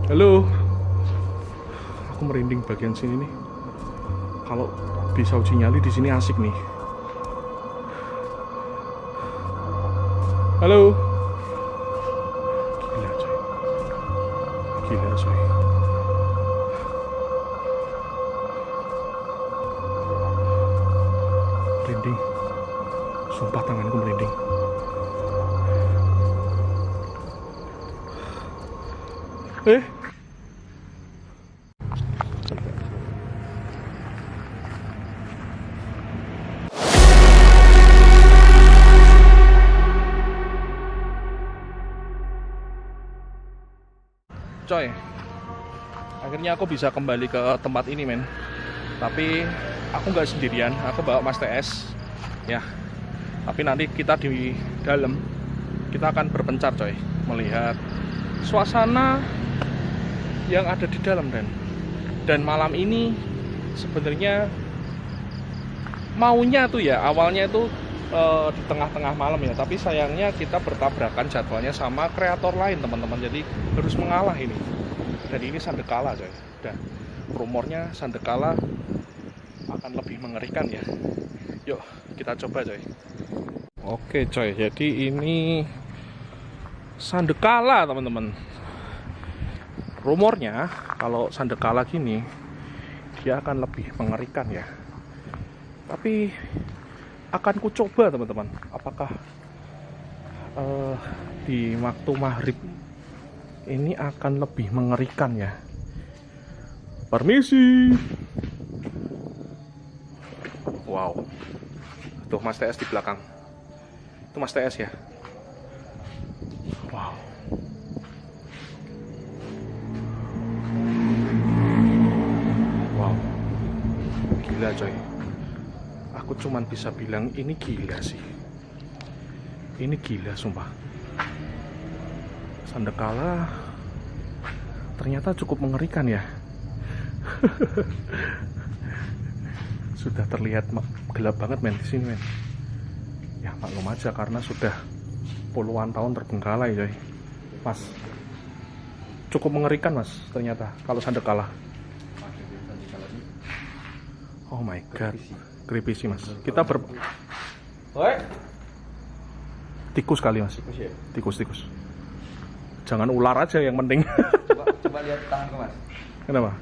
Halo. Aku merinding bagian sini nih. Kalau bisa uji nyali di sini asik nih. Halo. Gila coy. Gila coy. Merinding. Sumpah tanganku merinding. Coy, akhirnya aku bisa kembali ke tempat ini men. Tapi aku nggak sendirian, aku bawa Mas TS ya. Tapi nanti kita di dalam, kita akan berpencar coy, melihat suasana yang ada di dalam. Dan malam ini sebenarnya maunya tuh ya, awalnya itu di tengah-tengah malam ya, tapi sayangnya kita bertabrakan jadwalnya sama kreator lain teman-teman, jadi harus mengalah ini. Dan ini Sandekala coy, dan rumornya Sandekala akan lebih mengerikan ya. Yuk kita coba coy. Oke coy, jadi ini Sandekala teman-teman. Rumornya kalau Sandekala gini dia akan lebih mengerikan ya, tapi akan ku coba teman-teman, apakah di waktu maghrib ini akan lebih mengerikan ya. Permisi. Wow, tuh Mas TS di belakang, itu Mas TS ya. Wow, wow, gila coy. Aku cuman bisa bilang ini gila sih. Ini gila sumpah. Sandekala ternyata cukup mengerikan ya. Sudah terlihat gelap banget men di sini men. Ya maklum aja karena sudah puluhan tahun terbengkalai coy. Mas, cukup mengerikan mas ternyata kalau Sandekala. Oh my god. Creepy sih mas. Kita tikus kali mas. Tikus. Jangan ular aja yang penting. Coba lihat tanganku mas. Kenapa?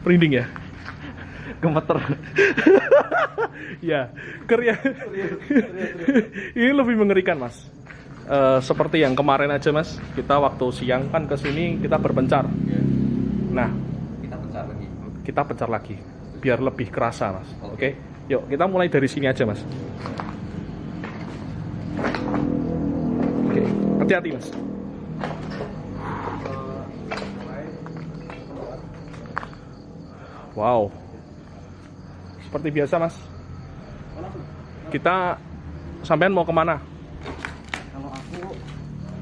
Merinding ya? Gemeter. Ya, ya. Ini lebih mengerikan mas. Seperti yang kemarin aja mas. Kita waktu siang kan kesini kita berpencar. Nah, kita pencar lagi. Biar lebih kerasa mas. Oke? Yuk kita mulai dari sini aja mas. Oke, hati-hati mas. Wow, seperti biasa mas. Kita sampean mau kemana? Kalau aku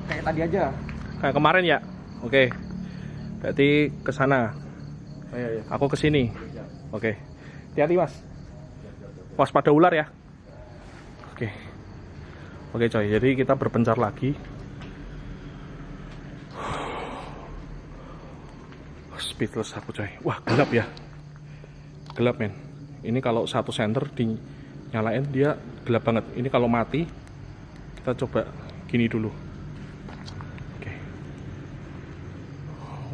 kayak tadi aja. Kayak kemarin ya. Oke, berarti ke sana. Iya. Aku ke sini. Oke, hati-hati mas. Waspada ular ya. Oke coy, jadi kita berpencar lagi. Speechless aku coy. Wah gelap ya. Gelap men. Ini kalau satu senter dinyalain dia gelap banget. Ini kalau mati kita coba gini dulu. Oke.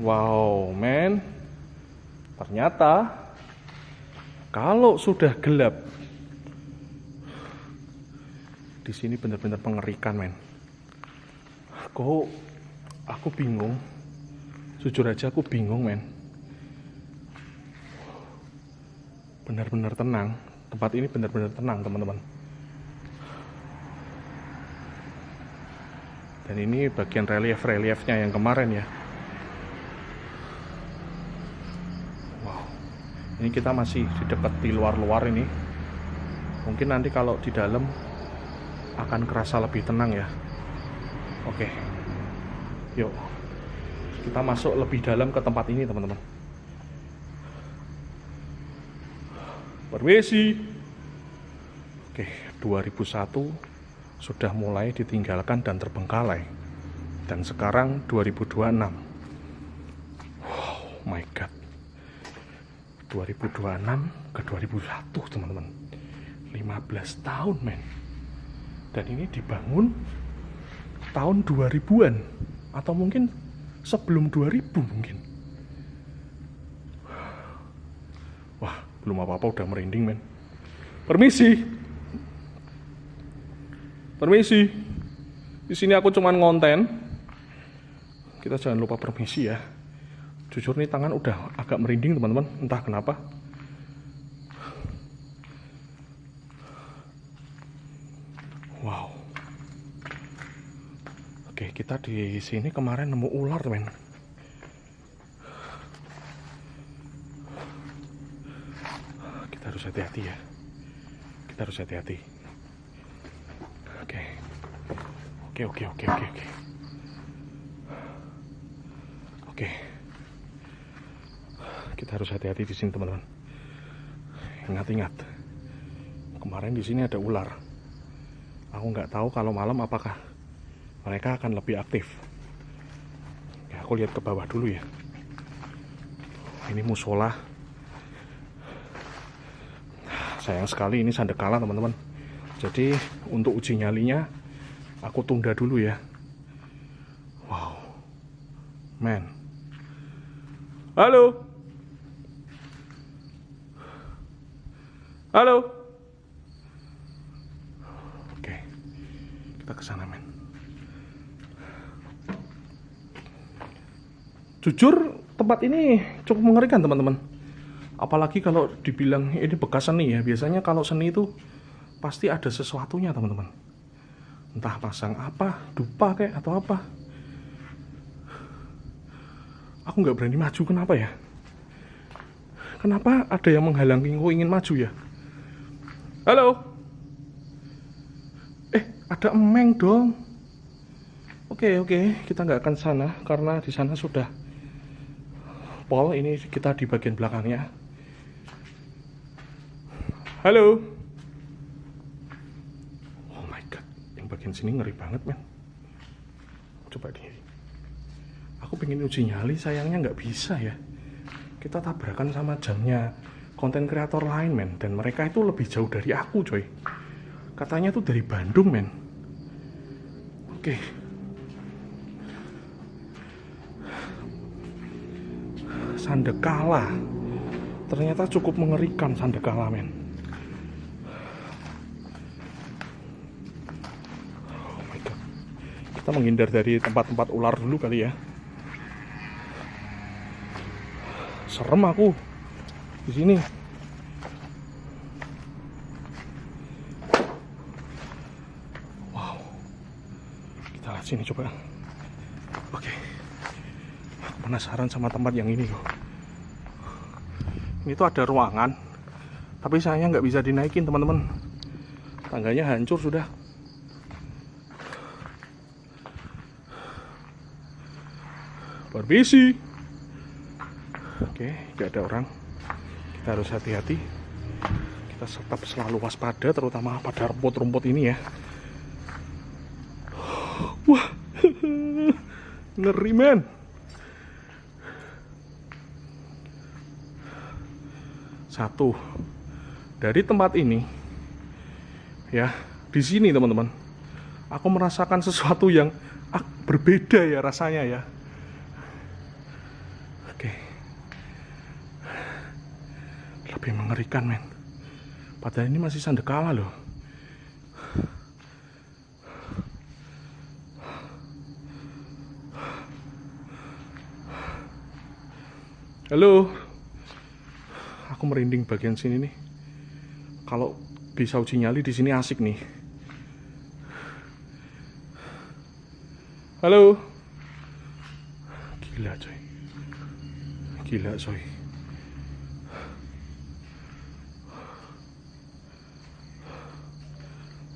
Wow men. Ternyata kalau sudah gelap di sini benar-benar mengerikan men. Aku bingung. Jujur aja aku bingung men. Benar-benar tenang. Tempat ini benar-benar tenang teman-teman. Dan ini bagian reliefnya yang kemarin ya. Wow. Ini kita masih di dekat di luar-luar ini. Mungkin nanti kalau di dalam akan kerasa lebih tenang ya. Oke. Yuk. Kita masuk lebih dalam ke tempat ini teman-teman. Permisi. Oke, 2001 sudah mulai ditinggalkan dan terbengkalai. Dan sekarang 2026. My God, 2026 ke 2001 teman-teman, 15 tahun men. Dan ini dibangun tahun 2000-an atau mungkin sebelum 2000 mungkin. Wah, belum apa-apa udah merinding men. Permisi. Di sini aku cuman ngonten. Kita jangan lupa permisi ya. Jujur nih tangan udah agak merinding teman-teman, entah kenapa. Wow. Oke, kita di sini kemarin nemu ular men. Kita harus hati-hati ya. Oke. Kita harus hati-hati di sini teman-teman. Ingat. Kemarin di sini ada ular. Aku nggak tahu kalau malam apakah mereka akan lebih aktif. Ya, aku lihat ke bawah dulu ya. Ini musola. Sayang sekali ini sandekala teman-teman. Jadi untuk uji nyalinya aku tunda dulu ya. Wow, man. Halo. Oke, kita ke sana men. Jujur tempat ini cukup mengerikan teman-teman. Apalagi kalau dibilang ini bekas seni ya. Biasanya kalau seni itu pasti ada sesuatunya teman-teman. Entah pasang apa, dupa kayak atau apa. Aku nggak berani maju, kenapa ya? Kenapa ada yang menghalangi aku ingin maju ya? Halo? Ada emeng dong. Oke, kita nggak akan sana karena di sana sudah pol. Ini kita di bagian belakangnya. Halo? Oh my God, yang bagian sini ngeri banget men. Coba deh. Aku pengen uji nyali, sayangnya nggak bisa ya. Kita tabrakan sama jamnya konten kreator lain men. Dan mereka itu lebih jauh dari aku coy. Katanya tuh dari Bandung men. Oke. Sandekala. Ternyata cukup mengerikan sandekala men. Oh my God. Kita menghindar dari tempat-tempat ular dulu kali ya. Serem aku di sini. Wow. Kita lihat sini coba. Oke. Aku penasaran sama tempat yang ini kok. Ini tuh ada ruangan, tapi sayangnya nggak bisa dinaikin teman-teman. Tangganya hancur sudah. Permisi. Oke, nggak ada orang. Kita harus hati-hati. Kita tetap selalu waspada, terutama pada rumput-rumput ini ya. Wah, ngeri men. Satu, dari tempat ini, ya, di sini teman-teman, aku merasakan sesuatu yang berbeda ya rasanya ya. Oke, lebih mengerikan men. Padahal ini masih sandekala loh. Halo. Aku merinding bagian sini nih. Kalau bisa uji nyali di sini asik nih. Halo. Gila coy.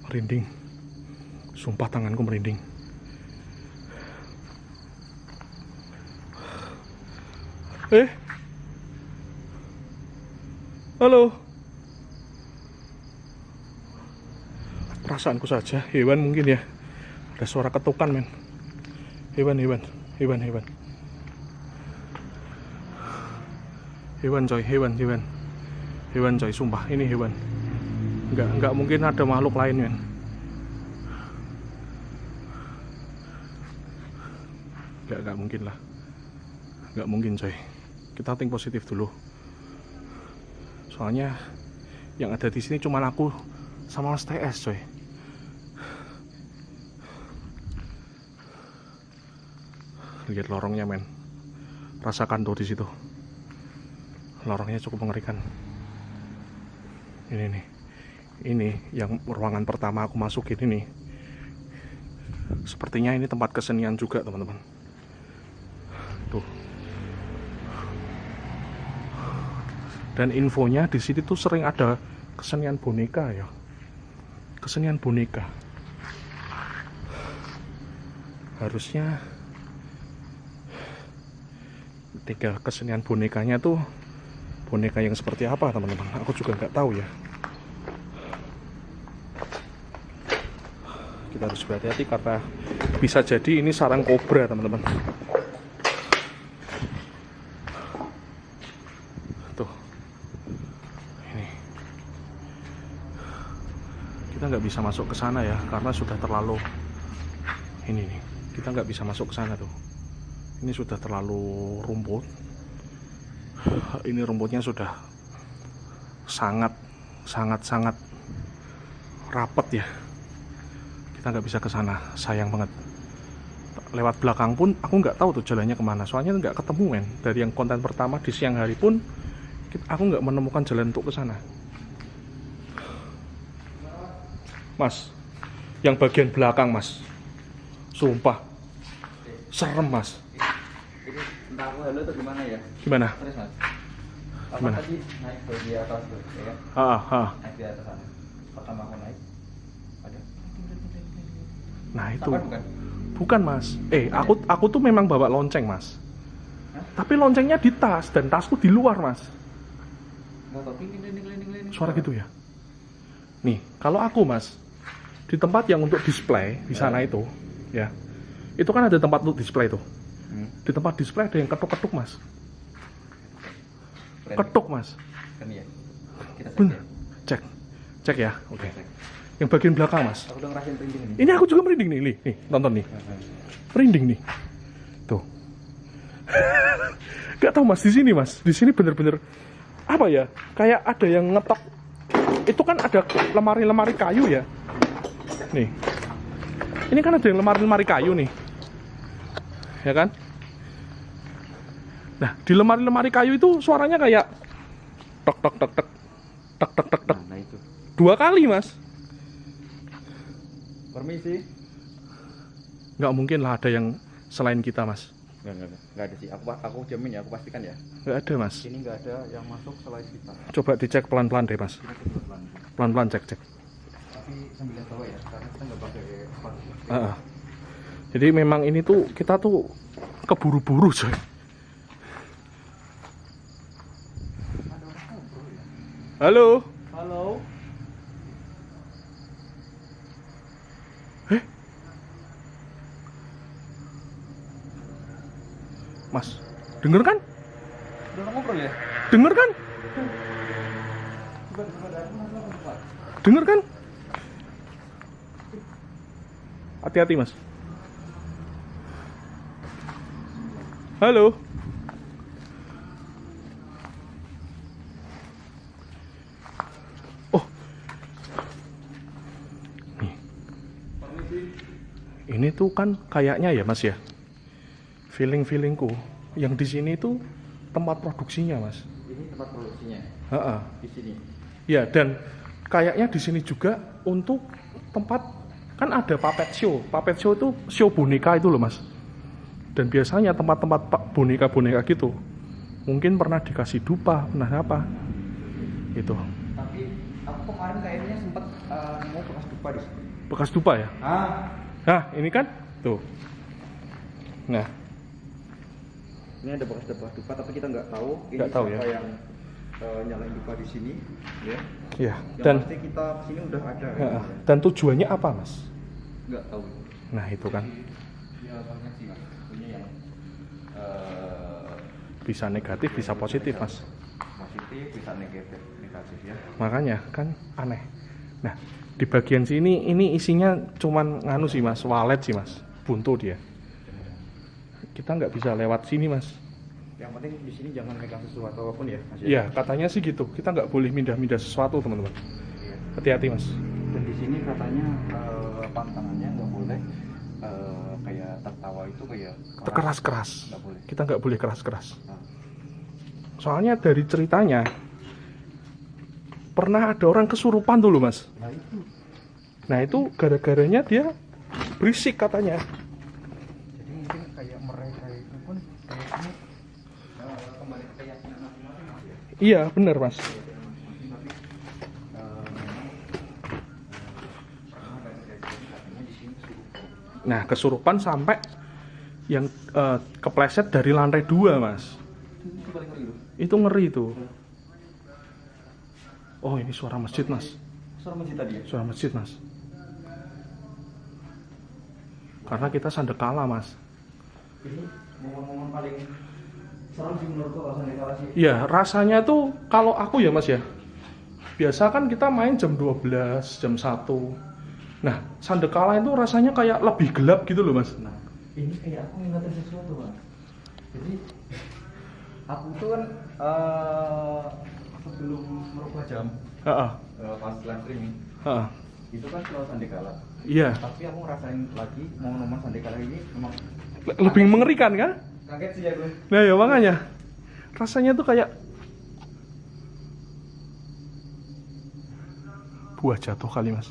Merinding. Sumpah tanganku merinding. Halo. Perasaanku saja, hewan mungkin ya. Ada suara ketukan men. Hewan. Hewan coy, hewan coy, sumpah ini hewan. Nggak mungkin ada makhluk lain men. Nggak mungkin lah, nggak mungkin coy. Kita think positif dulu. Soalnya yang ada di sini cuma aku sama Mas TS coy. Lihat lorongnya men, rasakan tuh di situ. Lorongnya cukup mengerikan. Ini yang ruangan pertama aku masukin ini. Sepertinya ini tempat kesenian juga teman-teman. Tuh. Dan infonya di sini tuh sering ada kesenian boneka ya. Kesenian boneka. Harusnya tinggal kesenian bonekanya tuh boneka yang seperti apa teman-teman, aku juga nggak tahu ya. Kita harus berhati-hati karena bisa jadi ini sarang kobra teman-teman. Tuh, ini kita nggak bisa masuk ke sana ya karena sudah terlalu ini nih, kita nggak bisa masuk ke sana tuh. Ini sudah terlalu rumput. Ini rumputnya sudah sangat rapet ya. Kita nggak bisa ke sana, sayang banget. Lewat belakang pun aku nggak tahu tuh jalannya kemana. Soalnya nggak ketemu men. Dari yang konten pertama di siang hari pun aku nggak menemukan jalan untuk ke sana. Mas, yang bagian belakang mas, sumpah serem mas. Entah aku halo atau gimana ya. Gimana? Terus mas. Gimana? Tadi naik ke di atas tuh, ya kan? Naik di atas sana. Pertama aku naik, ada. Nah itu. Bukan? Bukan mas. Aku tuh memang bawa lonceng mas. Hah? Tapi loncengnya di tas dan tasku di luar mas. Nggak tahu, keliling. Suara gitu ya. Nih, kalau aku mas di tempat yang untuk display di sana itu, ya, itu kan ada tempat untuk display tuh. Di tempat display ada yang ketuk-ketuk mas. Ketuk mas. Kan ya. Kita Bener. cek ya. Cek ya, oke. Cek. Yang bagian belakang mas. Aku udah ngerasain merinding ini. Ini aku juga merinding nih, nih, tonton nih. Merinding nih. Tuh. Gak tahu mas, di sini mas. Di sini bener-bener apa ya? Kayak ada yang ngetok. Itu kan ada lemari-lemari kayu ya. Nih. Ini kan ada yang lemari-lemari kayu nih. Ya kan? Nah, di lemari-lemari kayu itu suaranya kayak tok tok tok tok tok tok tok tok. Nah itu. 2 kali, Mas. Permisi. Nggak mungkin lah ada yang selain kita, Mas. Nggak ada sih. Aku jamin ya, aku pastikan ya. Nggak ada, Mas. Ini nggak ada yang masuk selain kita. Coba dicek pelan-pelan deh, Mas. Pelan-pelan cek. Tapi sambil bawa ya, karena kita nggak pakai sepatu. Jadi memang ini tuh kita tuh keburu-buru, coy. Halo. Halo. Mas, denger kan? Udah ngobrol ya? Denger kan? Denger kan? Hati-hati, Mas. Halo. Oh. Nih. Ini tuh kan kayaknya ya, Mas ya. Feelingku yang di sini tuh tempat produksinya, Mas. Ini tempat produksinya. Di sini. Ya, dan kayaknya di sini juga untuk tempat kan ada puppet show. Puppet show itu show boneka itu loh, Mas. Dan biasanya tempat-tempat boneka-boneka gitu mungkin pernah dikasih dupa, pernah apa gitu. Tapi aku kemarin kayaknya sempat nemu bekas dupa di sini. Bekas dupa ya? Nah, ini kan tuh. Nah, ini ada bekas dupa, tapi kita nggak tahu ini nggak tahu siapa ya. yang nyalain dupa di sini, ya. Iya. Yang Dan pasti kita kesini udah ada. ya, dan tujuannya apa, Mas? Nggak tahu. Nah, itu kan Ya banyak sih, Mas. Punya yang bisa negatif, bisa positif, Mas. positif, bisa negatif ya. Makanya kan aneh. Nah, di bagian sini ini isinya cuman nganu sih mas, walet sih mas, buntu dia. Kita nggak bisa lewat sini mas. Yang penting di sini jangan megang sesuatu apapun ya mas. Iya, katanya sih gitu. Kita nggak boleh mindah-mindah sesuatu teman-teman. Iya. Hati-hati mas. Dan di sini katanya pantangannya nggak boleh kayak tertawa itu kayak Keras-keras. Nggak boleh. Kita nggak boleh keras-keras. Nah, Soalnya dari ceritanya pernah ada orang kesurupan dulu mas. nah itu. Nah itu gara-garanya dia berisik katanya. Jadi mungkin kayak mereka itu pun kayaknya kembali ke keyakinan masing-masing mas ya. Iya benar mas. Tapi memang ada kejadian katanya di sini kesurupan. Nah kesurupan sampai yang kepleset dari lantai 2 mas. Itu paling ngeri loh. Itu ngeri tuh. Oh ini suara masjid mas. Suara masjid tadi ya? Suara masjid mas. Karena kita sandekala mas. Ini momen-momen paling serem sih menurutku kalau sandekala sih. Iya rasanya tuh kalau aku ya mas ya. Biasa kan kita main jam 12, jam 1. Nah sandekala itu rasanya kayak lebih gelap gitu loh mas. Nah, ini kayak aku ngingetin sesuatu mas. Jadi aku tuh kan sebelum merubah jam Heeh. pas live streaming Heeh. itu kan selalu sandekala. Iya. Tapi aku ngerasain lagi momen-momen sandekala ini memang Lebih mengerikan kan? kaget sih ya gue. Nah ya makanya rasanya tuh kayak buah jatuh kali mas.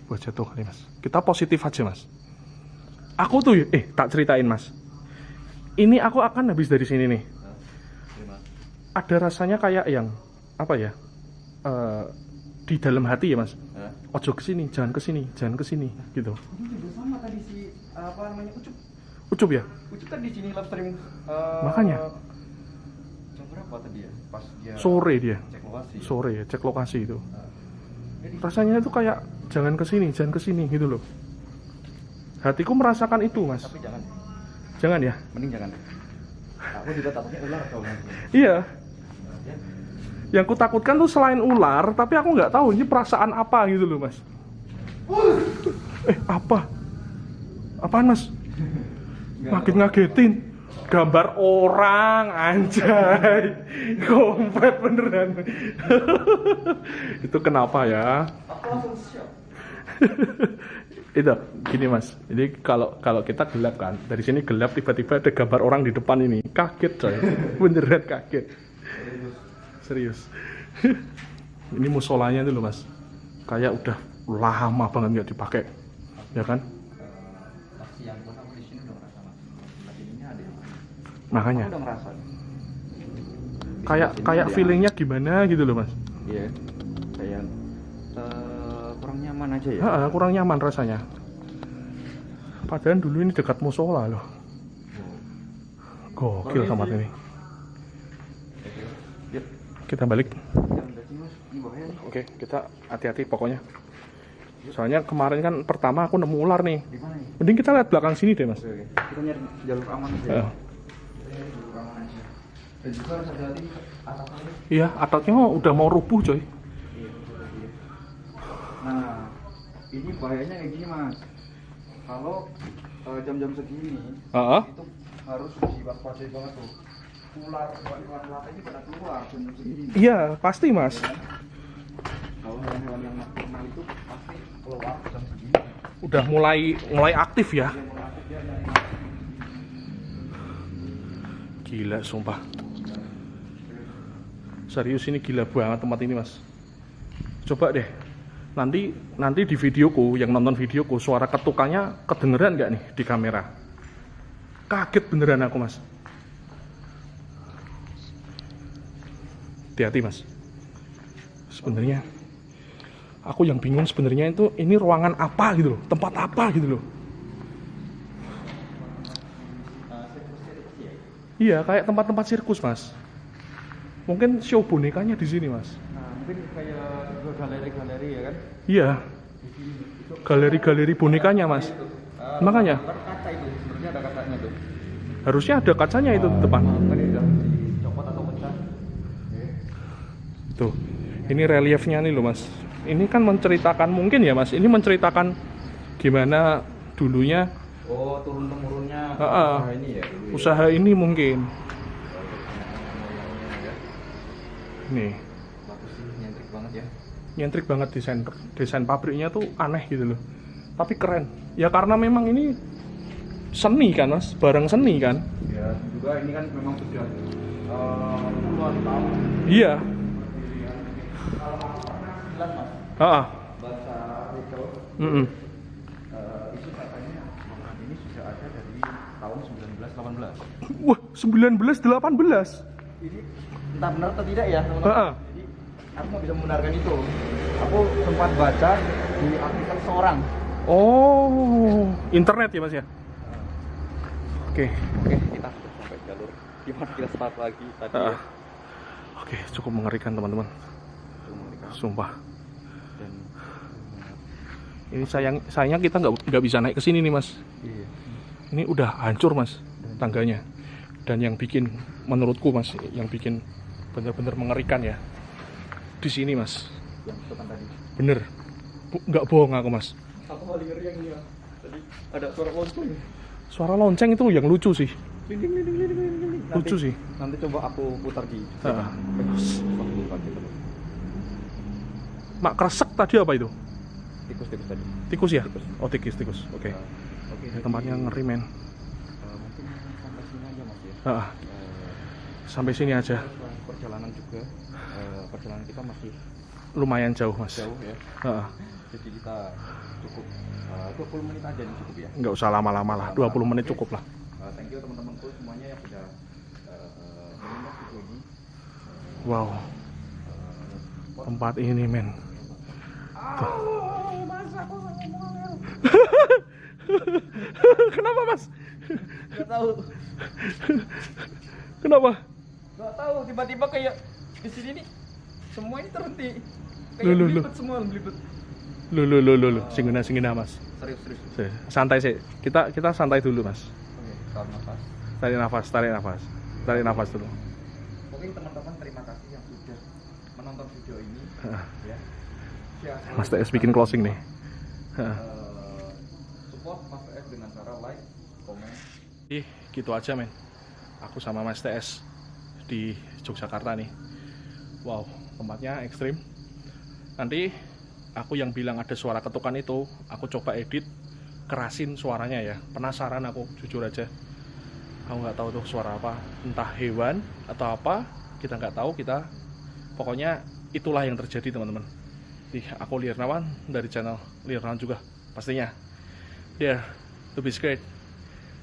Buah jatuh kali mas. Kita positif aja mas. Aku tuh tak ceritain mas. Ini aku akan habis dari sini nih. Ada rasanya kayak yang apa ya? Di dalam hati ya mas. Ojo kesini, jangan kesini, jangan kesini gitu. Ini juga sama tadi si apa namanya Ucup. Ucup ya? Ucup kan di sini live stream. Makanya. Jam berapa tadi ya? Pas dia Sore dia. cek lokasi. Sore ya, cek lokasi itu. Jadi Rasanya itu kayak jangan kesini gitu loh. Hatiku merasakan itu mas. tapi jangan. Jangan ya? Mending jangan. Aku juga takutnya ular kalau nanti. Iya. Ya. Yang kutakutkan tuh selain ular, tapi aku nggak tahu ini perasaan apa gitu loh mas. Apa? Apaan mas? Makin ngagetin. Gambar orang anjay. Kompet beneran. Itu kenapa ya? Aku langsung shock. Itu gini mas. Jadi kalau kita gelap kan, dari sini gelap tiba-tiba ada gambar orang di depan ini. Kaget coy. Beneran kaget. Serius. Ini musolanya itu loh mas. Kayak udah lama banget nggak dipakai. Ya kan? Pas siang pun aku di sini udah ngerasa mas. Tadi ini ada yang Makanya. aku udah ngerasa. Kayak feelingnya gimana gitu loh mas. Iya. Kayak kurang nyaman aja ya. Kurang nyaman rasanya. Padahal dulu ini dekat musola loh. Gokil tempat ini. Yep. Kita balik. Jangan dari sini mas. Ini bahaya nih. Oke, kita hati-hati pokoknya. Soalnya kemarin kan pertama aku nemu ular nih. Di mana nih? Mending kita lihat belakang sini deh mas. Oke. Kita nyari jalur aman aja. Heeh. Kita nyari jalur aman aja. Dan juga harus hati-hati atasannya. Iya, atapnya udah mau rubuh coy. Iya, betul, iya. Nah, ini bahayanya kayak gini mas. Kalau jam-jam segini, Heeh. itu harus diwaspadai banget tuh. Ular lantai ini pada keluar jam-jam segini. Iya, pasti mas. Ya kan? Kalau hewan-hewan yang nocturnal itu pasti keluar jam segini. Udah mulai aktif ya. Dia mulai aktif, dia nyari. Gila sumpah. Serius ini gila banget tempat ini mas. Coba deh. Nanti di videoku, yang nonton videoku, suara ketukannya kedengeran nggak nih di kamera? Kaget beneran aku mas. Hati-hati mas. Sebenarnya aku yang bingung sebenarnya itu ini ruangan apa gitu loh, tempat apa gitu loh. Iya kayak tempat-tempat sirkus mas. Mungkin show bonekanya di sini mas. Nah, mungkin kayak galeri-galeri ya kan? Iya. Galeri-galeri bonekanya mas. Makanya Kan kaca itu, sebenarnya ada kacanya tuh. harusnya ada kacanya itu di depan. Kan ini udah dicopot atau pecah. Tuh, ini reliefnya nih loh mas. Ini kan menceritakan mungkin ya mas. Ini menceritakan gimana dulunya. Oh, turun temurunnya Heeh. usaha ini ya dulu ya. Usaha ini mungkin. Ya. Nih, Bagus sih, nyentrik banget ya. nyentrik banget desain pabriknya tuh aneh gitu loh. Tapi keren. Ya karena memang ini seni kan mas, barang seni kan. Ya, juga ini kan memang sudah puluhan tahun. Iya. Kalau aku pernah bilang mas, Heeh. baca artikel itu katanya makanan ini sudah ada dari tahun 1918. Wah, 1918. Ini entah benar atau tidak ya teman-teman. Heeh. Jadi aku nggak bisa membenarkan itu. Aku sempat baca di artikel seorang. Oh, internet ya mas ya. Oke. Oke, kita sudah sampai jalur gimana kita start lagi tadi ya. Oke, cukup mengerikan teman-teman. Sumpah. Dan Ini sayangnya kita nggak bisa naik ke sini nih mas. iya. Ini udah hancur mas tangganya. Dan yang bikin menurutku mas, yang bikin bener-bener mengerikan ya di sini mas. Yang depan tadi. Bener, nggak bohong aku mas. Aku paling ngeri yang dia. Tadi ada suara lonceng. Suara lonceng itu yang lucu sih. Linding, linding, linding, linding. Lucu sih. Nanti coba aku putar di. Heeh. Lupa gitu. Mak kresek tadi apa itu? Tikus tadi. Tikus ya? Tikus. Oh tikus. Oke. Oke. Tempatnya ngeri men. Mungkin sampai sini aja mas ya. Heeh. Sampai sini aja. Perjalanan juga. Perjalanan kita masih Lumayan jauh mas. jauh ya. Heeh. Jadi kita cukup 20 menit aja nih cukup ya. Nggak usah lama-lama lah. 20 menit cukup lah. Thank you teman-temanku semuanya yang sudah menonton video ini. Wow. Tempat ini men. Kenapa mas? Gak tahu. Kenapa? Gak tahu tiba-tiba kayak di sini nih semua ini terhenti. Kayak Loh. belibet semua belibet. Lu. Singgina mas. Serius. Santai sih. Kita santai dulu mas. Oke, Tarik nafas dulu. Oke teman-teman, terima kasih yang sudah menonton video ini ya. Mas TS bikin closing nih. Support Mas TS dengan cara like, komen. Gitu aja men. Aku sama Mas TS di Yogyakarta nih. Wow, tempatnya ekstrim. Nanti aku yang bilang ada suara ketukan itu, aku coba edit, kerasin suaranya ya. Penasaran aku, jujur aja. Aku nggak tahu tuh suara apa, entah hewan atau apa, kita nggak tahu. Pokoknya itulah yang terjadi teman-teman. Aku Lirnawan dari channel Lirnawan juga pastinya. Dare to be scared.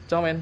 Ciao men.